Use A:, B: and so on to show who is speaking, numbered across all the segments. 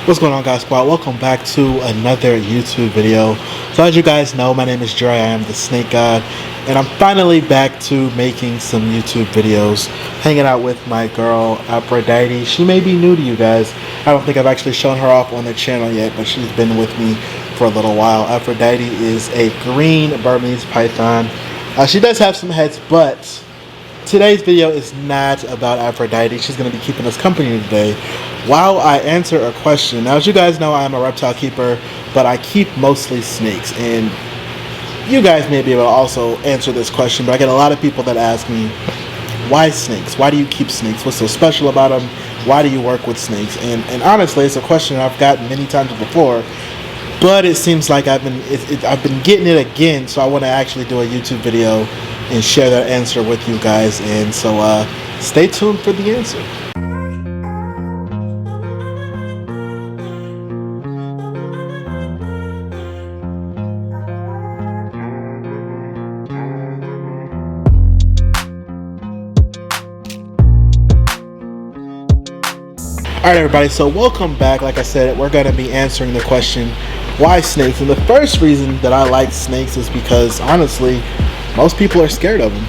A: What's going on, guys? Squad? Welcome back to another YouTube video. So as you guys know, my name is Dre. I am the Snake God, and I'm finally back to making some YouTube videos, hanging out with my girl Aphrodite. She may be new to you guys. I don't think I've actually shown her off on the channel yet, but she's been with me for a little while. Aphrodite is a green Burmese python. She does have some heads, but today's video is not about Aphrodite. She's going to be keeping us company today while I answer a question. Now, as you guys know, I'm a reptile keeper, but I keep mostly snakes, and you guys may be able to also answer this question, but I get a lot of people that ask me, why snakes? Why do you keep snakes? What's so special about them? Why do you work with snakes? And honestly, it's a question I've gotten many times before, but it seems like I've been getting it again, so I want to actually do a YouTube video and share that answer with you guys. And so stay tuned for the answer. Alright everybody, so welcome back. Like I said, we're going to be answering the question, why snakes? And the first reason that I like snakes is because, honestly, most people are scared of them.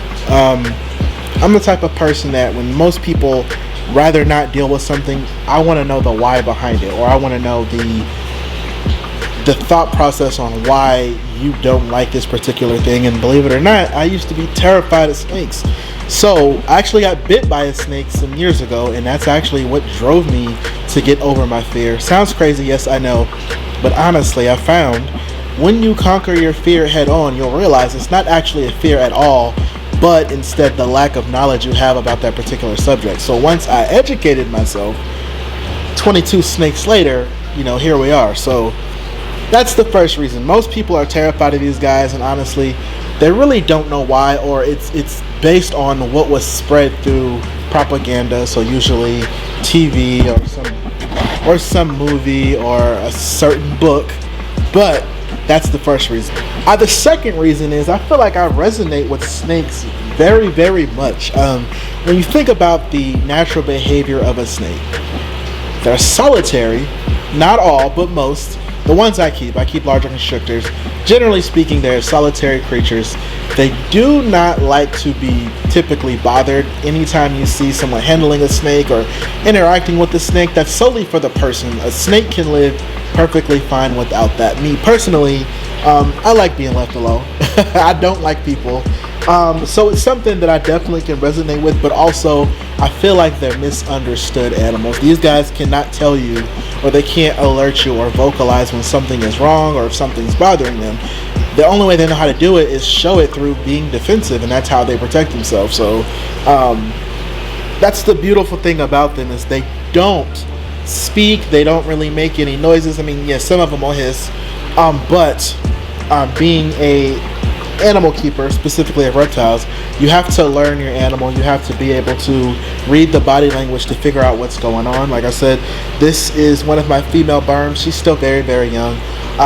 A: I'm the type of person that when most people rather not deal with something, I want to know the why behind it, or I want to know the thought process on why you don't like this particular thing. And believe it or not, I used to be terrified of snakes. So I actually got bit by a snake some years ago, and that's actually what drove me to get over my fear. Sounds crazy, yes I know, but honestly I found when you conquer your fear head on, you'll realize it's not actually a fear at all, but instead the lack of knowledge you have about that particular subject. So once I educated myself, 22 snakes later, you know, here we are. So that's the first reason. Most people are terrified of these guys, and honestly, they really don't know why, or it's based on what was spread through propaganda. So usually TV or some movie or a certain book. But that's the first reason. The second reason is I feel like I resonate with snakes very, very much. When you think about the natural behavior of a snake, they're solitary. Not all, but most. The ones I keep larger constrictors. Generally speaking, they're solitary creatures. They do not like to be typically bothered. Anytime you see someone handling a snake or interacting with the snake, that's solely for the person. A snake can live perfectly fine without that. Me personally, I like being left alone. I don't like people. So it's something that I definitely can resonate with, but also I feel like they're misunderstood animals. These guys cannot tell you, or they can't alert you or vocalize when something is wrong or if something's bothering them. The only way they know how to do it is show it through being defensive, and that's how they protect themselves. So that's the beautiful thing about them, is they don't speak, they don't really make any noises. I mean, yes, some of them will hiss, but being a animal keeper, specifically of reptiles, you have to learn your animal. You have to be able to read the body language to figure out what's going on. Like I said, this is one of my female Burms. She's still very, very young.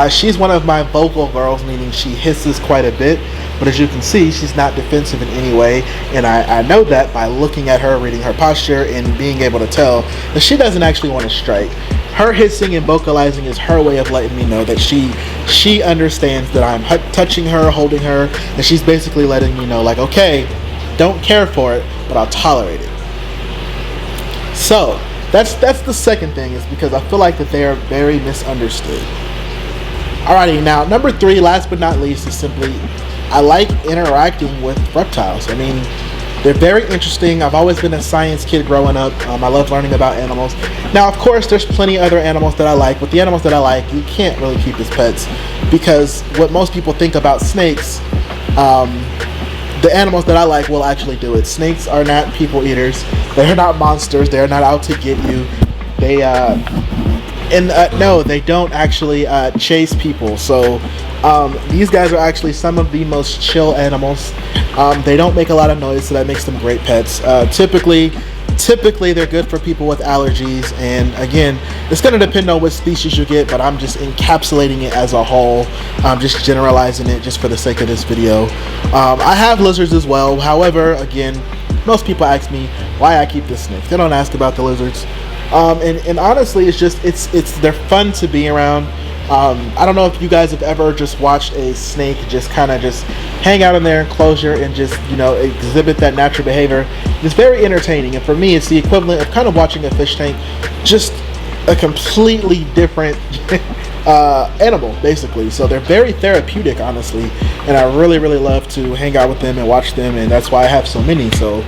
A: She's one of my vocal girls, meaning she hisses quite a bit, but as you can see, she's not defensive in any way, and I know that by looking at her, reading her posture, and being able to tell that she doesn't actually want to strike. Her hissing and vocalizing is her way of letting me know that she understands that I'm touching her, holding her, and she's basically letting me know, like, okay, don't care for it, but I'll tolerate it. So that's the second thing, is because I feel like that they are very misunderstood. Alrighty, now number three, last but not least, is simply I like interacting with reptiles. I mean, they're very interesting. I've always been a science kid growing up. I love learning about animals. Now, of course, there's plenty of other animals that I like, but the animals that I like, you can't really keep as pets, because what most people think about snakes, the animals that I like will actually do it. Snakes are not people eaters. They're not monsters. They're not out to get you. No, they don't actually chase people. So these guys are actually some of the most chill animals. They don't make a lot of noise, so that makes them great pets. Typically they're good for people with allergies, and again, it's going to depend on what species you get, but I'm just encapsulating it as a whole. I'm just generalizing it just for the sake of this video. I have lizards as well. However, again, most people ask me why I keep this snake. They don't ask about the lizards. And honestly, it's they're fun to be around. I don't know if you guys have ever just watched a snake just kind of just hang out in their enclosure and just, you know, exhibit that natural behavior. It's very entertaining, and for me it's the equivalent of kind of watching a fish tank, just a completely different animal basically. So they're very therapeutic, honestly, and I really love to hang out with them and watch them, and that's why I have so many. So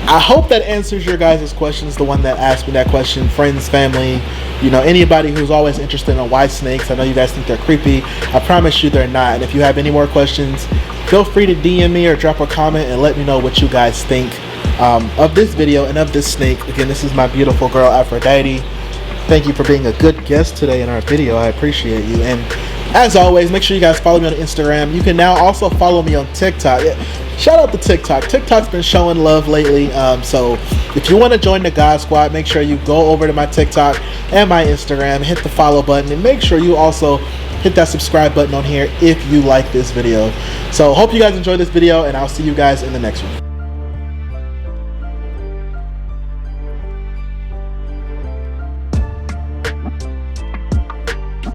A: I hope that answers your guys' questions, the one that asked me that question, friends, family, you know, anybody who's always interested in why snakes. I know you guys think they're creepy. I promise you they're not. And if you have any more questions, feel free to DM me or drop a comment and let me know what you guys think of this video and of this snake. Again, this is my beautiful girl, Aphrodite. Thank you for being a good guest today in our video. I appreciate you. And as always, make sure you guys follow me on Instagram. You can now also follow me on TikTok. Shout out to TikTok. TikTok's been showing love lately. So if you want to join the God Squad, make sure you go over to my TikTok and my Instagram, hit the follow button, and make sure you also hit that subscribe button on here if you like this video. So hope you guys enjoyed this video, and I'll see you guys in the next one.